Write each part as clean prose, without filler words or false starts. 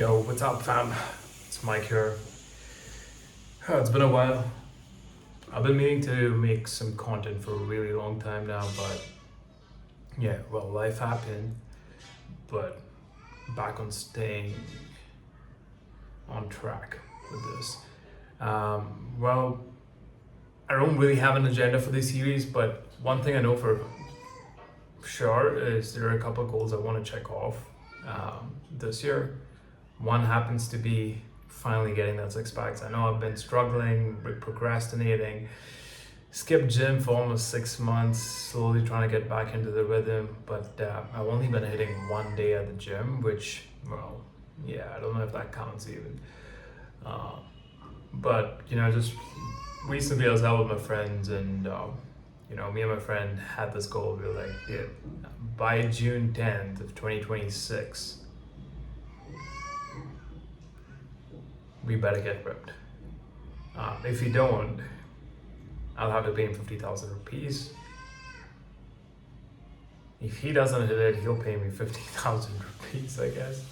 Yo, what's up, fam? It's Mike here. It's been a while. I've been meaning to make some content for a really long time now, but yeah, well, life happened. But back on staying on track with this. Well, I don't really have an agenda for this series, but one thing I know for sure is there are a couple of goals I want to check off this year. One happens to be finally getting that six packs. I know I've been struggling with procrastinating, skipped gym for almost 6 months, slowly trying to get back into the rhythm. But I've only been hitting one day at the gym, which, well, yeah, I don't know if that counts even. But just recently I was out with my friends, and me and my friend had this goal. We were like, yeah, by June 10th of 2026, we better get ripped. If you don't, I'll have to pay him 50,000 rupees. If he doesn't hit it, he'll pay me 50,000 rupees, I guess.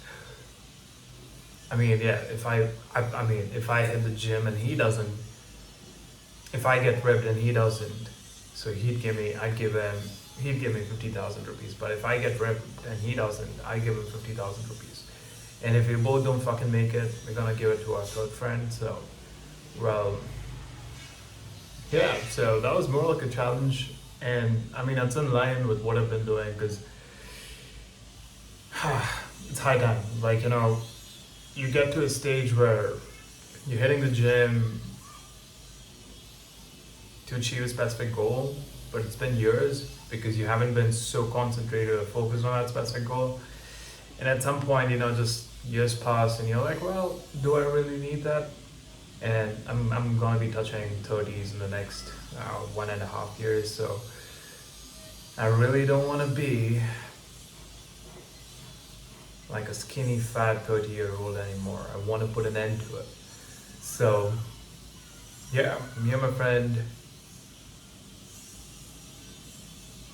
I mean, yeah, if I hit the gym and he doesn't, if I get ripped and he doesn't, so he'd give me 50,000 rupees. But if I get ripped and he doesn't, I give him 50,000 rupees. And if we both don't fucking make it, we're gonna give it to our third friend. So, well, yeah. So that was more like a challenge, and I mean it's in line with what I've been doing because it's high time. Like you get to a stage where you're hitting the gym to achieve a specific goal, but it's been years because you haven't been so concentrated or focused on that specific goal. And at some point, just years pass and you're like, well, do I really need that? And I'm gonna be touching 30s in the next 1.5 years, so I really don't want to be like a skinny fat 30-year-old anymore. I want to put an end to it. So yeah, me and my friend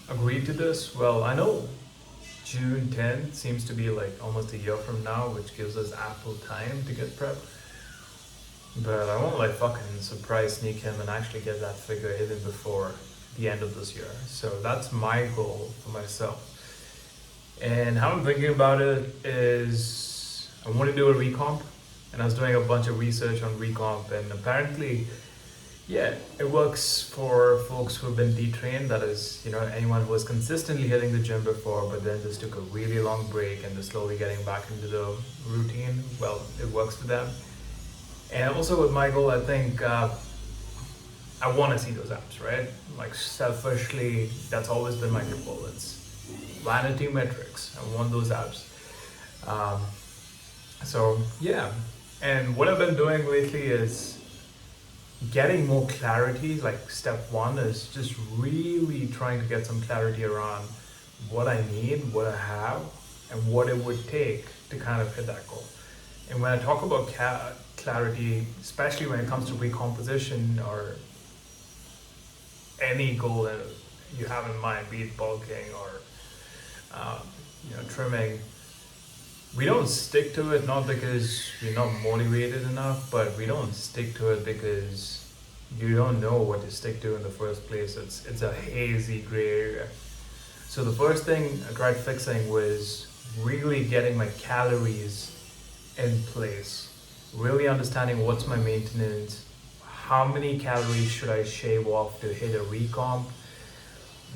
agreed to this. Well, I know June 10th seems to be like almost a year from now, which gives us ample time to get prepped. But I won't fucking surprise sneak him and actually get that figure even before the end of this year. So that's my goal for myself. And how I'm thinking about it is I want to do a recomp, and I was doing a bunch of research on recomp, and apparently, yeah, it works for folks who've been detrained. That is, anyone who was consistently hitting the gym before, but then just took a really long break and just slowly getting back into the routine. Well, it works for them. And also with my goal, I think I want to see those abs, right? Like selfishly, that's always been my goal. It's vanity metrics. I want those abs. So yeah, and what I've been doing lately is getting more clarity. Like step one is just really trying to get some clarity around what I need, what I have, and what it would take to kind of hit that goal. And when I talk about clarity, especially when it comes to recomposition or any goal that you have in mind, be it bulking or trimming, we don't stick to it not because we're not motivated enough, but we don't stick to it because you don't know what to stick to in the first place. It's a hazy gray area. So the first thing I tried fixing was really getting my calories in place, really understanding what's my maintenance, how many calories should I shave off to hit a recomp,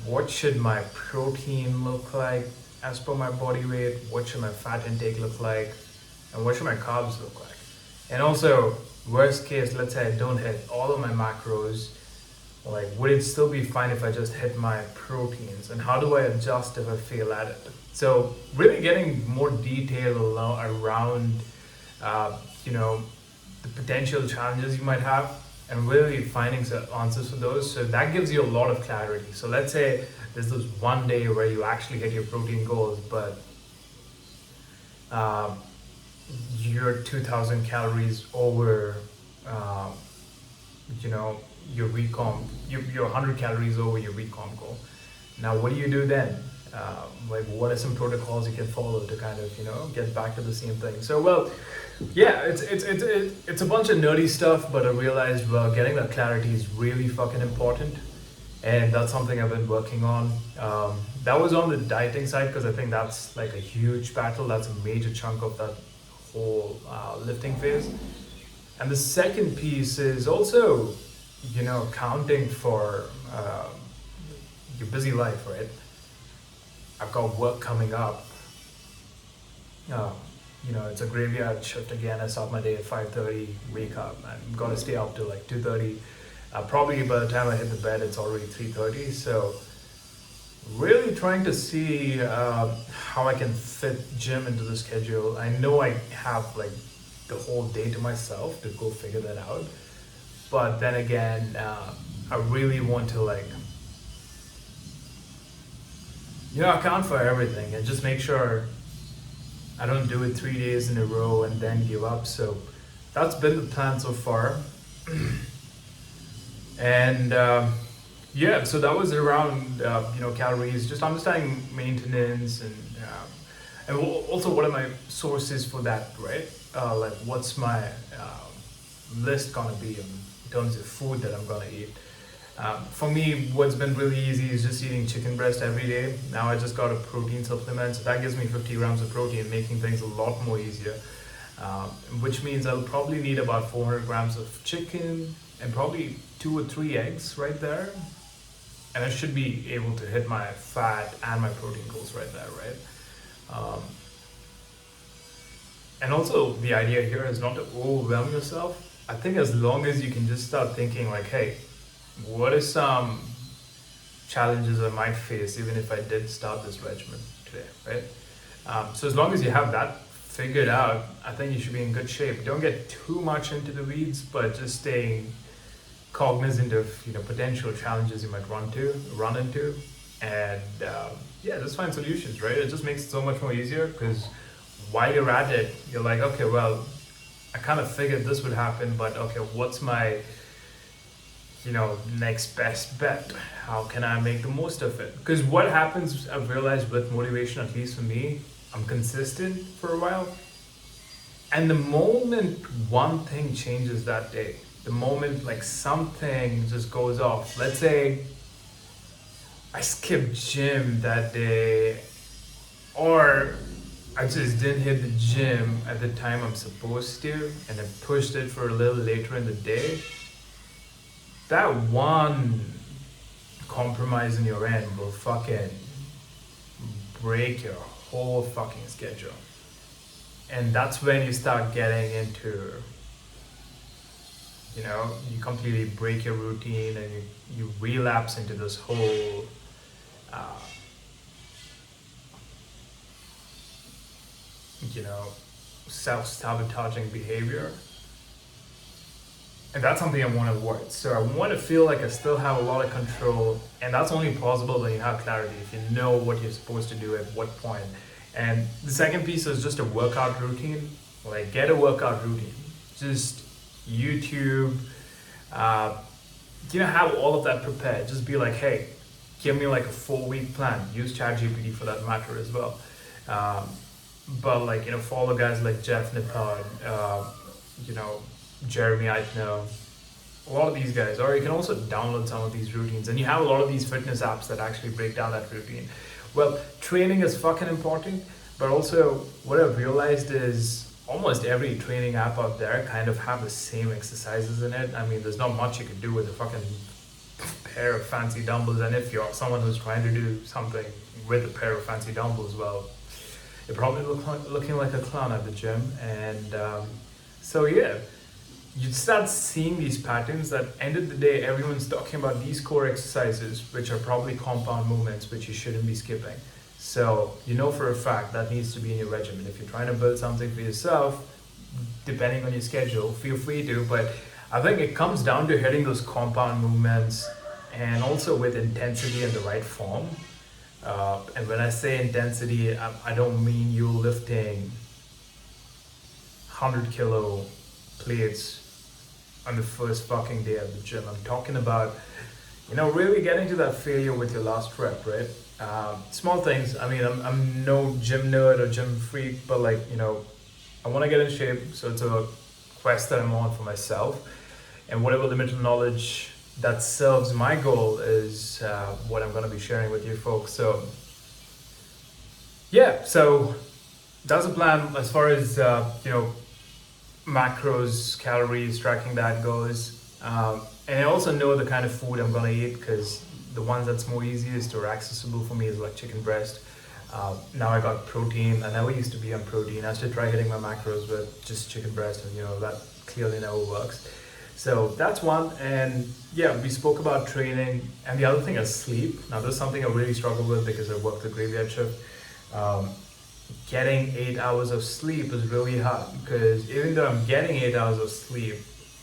what should my protein look like as per my body weight, what should my fat intake look like, and what should my carbs look like. And also, worst case, let's say I don't hit all of my macros, like would it still be fine if I just hit my proteins, and how do I adjust if I fail at it? So really getting more detail around the potential challenges you might have, and really finding some answers for those. So that gives you a lot of clarity. So let's say there's this one day where you actually hit your protein goals, but you're 2,000 calories over, your recomp, you're 100 calories over your recomp goal. Now, what do you do then? Like what are some protocols you can follow to kind of get back to the same thing. So well, yeah, it's a bunch of nerdy stuff, but I realized well getting that clarity is really fucking important, and that's something I've been working on. That was on the dieting side because I think that's like a huge battle. That's a major chunk of that whole lifting phase. And the second piece is also, accounting for your busy life, right? I've got work coming up. Uh, it's a graveyard shift again. I start my day at 5:30, wake up. I'm gonna stay up till like 2:30. Probably by the time I hit the bed, it's already 3:30. So really trying to see how I can fit gym into the schedule. I know I have like the whole day to myself to go figure that out. But then again, I really want to account for everything and just make sure I don't do it 3 days in a row and then give up. So that's been the plan so far. And yeah, so that was around calories, just understanding maintenance and also what are my sources for that, right? Like what's my list gonna be in terms of food that I'm gonna eat. For me, what's been really easy is just eating chicken breast every day. Now I just got a protein supplement, so that gives me 50 grams of protein, making things a lot more easier. Which means I'll probably need about 400 grams of chicken and probably 2 or 3 eggs right there. And I should be able to hit my fat and my protein goals right there, right? And also the idea here is not to overwhelm yourself. I think as long as you can just start thinking like, hey, what are some challenges I might face even if I did start this regimen today, right? So as long as you have that figured out, I think you should be in good shape. Don't get too much into the weeds, but just staying cognizant of potential challenges you might run into, and just find solutions, right? It just makes it so much more easier because while you're at it, you're like, okay, well, I kind of figured this would happen, but okay, what's my next best bet? How can I make the most of it? Because what happens, I've realized with motivation, at least for me, I'm consistent for a while, and the moment one thing changes that day, the moment like something just goes off, let's say I skipped gym that day, or I just didn't hit the gym at the time I'm supposed to, and I pushed it for a little later in the day, that one compromise in your end will fucking break your whole fucking schedule. And that's when you start getting into, you completely break your routine and you relapse into this whole self-sabotaging behavior. And that's something I want to avoid. So I want to feel like I still have a lot of control, and that's only possible when you have clarity, if you know what you're supposed to do at what point. And the second piece is just a workout routine. Like, get a workout routine. Just YouTube, have all of that prepared. Just be like, hey, give me like a 4-week plan. Use ChatGPT for that matter as well. But follow guys like Jeff Nippard, Jeremy Eichner, a lot of these guys. Or you can also download some of these routines, and you have a lot of these fitness apps that actually break down that routine. Well, training is fucking important, but also what I've realized is almost every training app out there kind of have the same exercises in it. I mean, there's not much you could do with a fucking pair of fancy dumbbells, and if you're someone who's trying to do something with a pair of fancy dumbbells, well, you're probably looking like a clown at the gym. And so yeah, you start seeing these patterns that end of the day, everyone's talking about these core exercises, which are probably compound movements, which you shouldn't be skipping. So for a fact that needs to be in your regimen. If you're trying to build something for yourself, depending on your schedule, feel free to, but I think it comes down to hitting those compound movements, and also with intensity and the right form. And when I say intensity, I don't mean you lifting 100 kilo plates on the first fucking day at the gym. I'm talking about really getting to that failure with your last rep, right? Small things. I mean, I'm no gym nerd or gym freak, but like, I want to get in shape. So it's a quest that I'm on for myself. And whatever limited knowledge that serves my goal is what I'm going to be sharing with you folks. So, yeah, so that's the plan as far as, macros, calories, tracking that goes. And I also know the kind of food I'm gonna eat because the ones that's more easiest or accessible for me is like chicken breast. Now I got protein. I never used to be on protein. I should try hitting my macros with just chicken breast, and that clearly never works. So that's one. And yeah, we spoke about training, and the other thing is sleep. Now, this is something I really struggle with because I work the graveyard shift. Getting 8 hours of sleep is really hard because even though I'm getting 8 hours of sleep,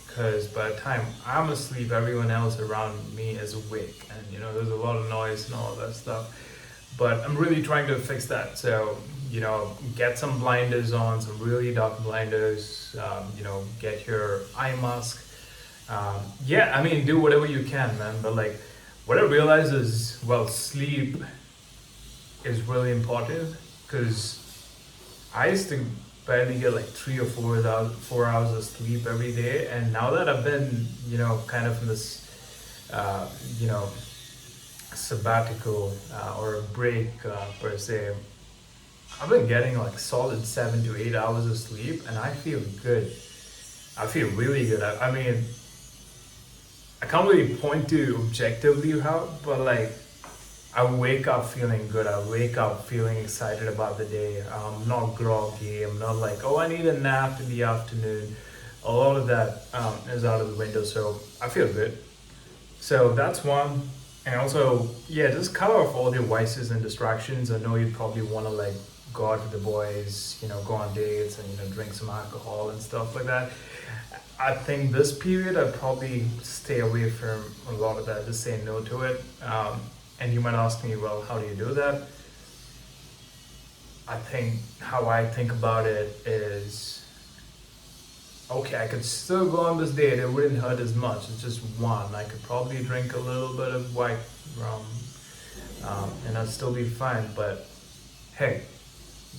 because by the time I'm asleep, everyone else around me is awake, and there's a lot of noise and all that stuff. But I'm really trying to fix that. So get some blinders on, some really dark blinders. Get your eye mask. Yeah, I mean, do whatever you can, man. But like, what I realize is, well, sleep is really important because I used to barely get like 3 or 4 hours of sleep every day, and now that I've been, kind of in this, sabbatical or a break per se, I've been getting like solid 7 to 8 hours of sleep, and I feel good. I feel really good. I mean, I can't really point to objectively how, but like, I wake up feeling good. I wake up feeling excited about the day. I'm not groggy. I'm not like, oh, I need a nap in the afternoon. A lot of that is out of the window. So I feel good. So that's one. And also, yeah, just cut off all the vices and distractions. I know you probably want to like go out with the boys, go on dates and, drink some alcohol and stuff like that. I think this period I'd probably stay away from a lot of that, just say no to it. And you might ask me, well, how do you do that? I think how I think about it is, okay, I could still go on this date. It wouldn't hurt as much. It's just one. I could probably drink a little bit of white rum, and I'd still be fine. But hey,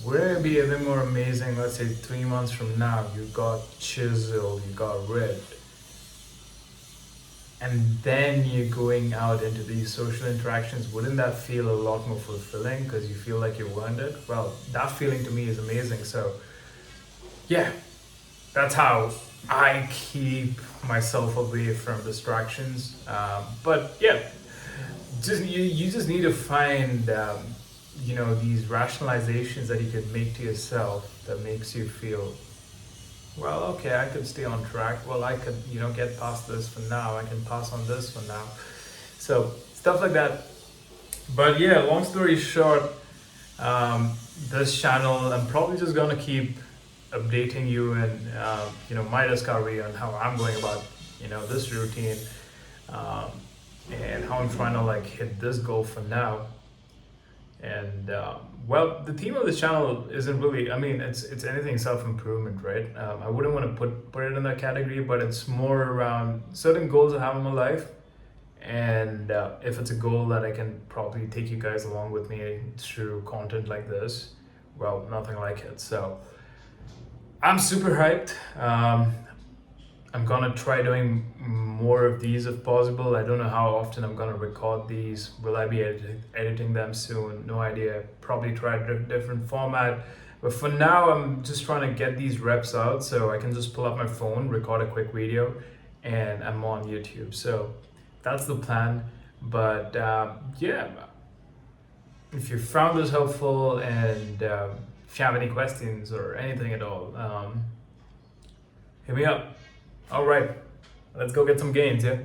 wouldn't it be even more amazing? Let's say 3 months from now, you got chiseled, you got ripped, and then you're going out into these social interactions. Wouldn't that feel a lot more fulfilling because you feel like you earned it? Well, that feeling to me is amazing. So yeah, that's how I keep myself away from distractions. But yeah, you just need to find these rationalizations that you can make to yourself that makes you feel, well, okay, I could stay on track. Well, I could, get past this for now. I can pass on this for now. So stuff like that. But yeah, long story short, this channel, I'm probably just gonna keep updating you and my discovery on how I'm going about this routine, and how I'm trying to like hit this goal for now. And well, the theme of this channel isn't really, I mean, it's anything self-improvement, right? I wouldn't want to put it in that category, but it's more around certain goals I have in my life. And if it's a goal that I can probably take you guys along with me through content like this, well, nothing like it. So I'm super hyped. I'm gonna try doing more of these if possible. I don't know how often I'm gonna record these. Will I be editing them soon? No idea. Probably try a different format. But for now, I'm just trying to get these reps out so I can just pull up my phone, record a quick video, and I'm on YouTube. So that's the plan. But yeah, if you found this helpful and if you have any questions or anything at all, hit me up. All right, let's go get some gains, yeah?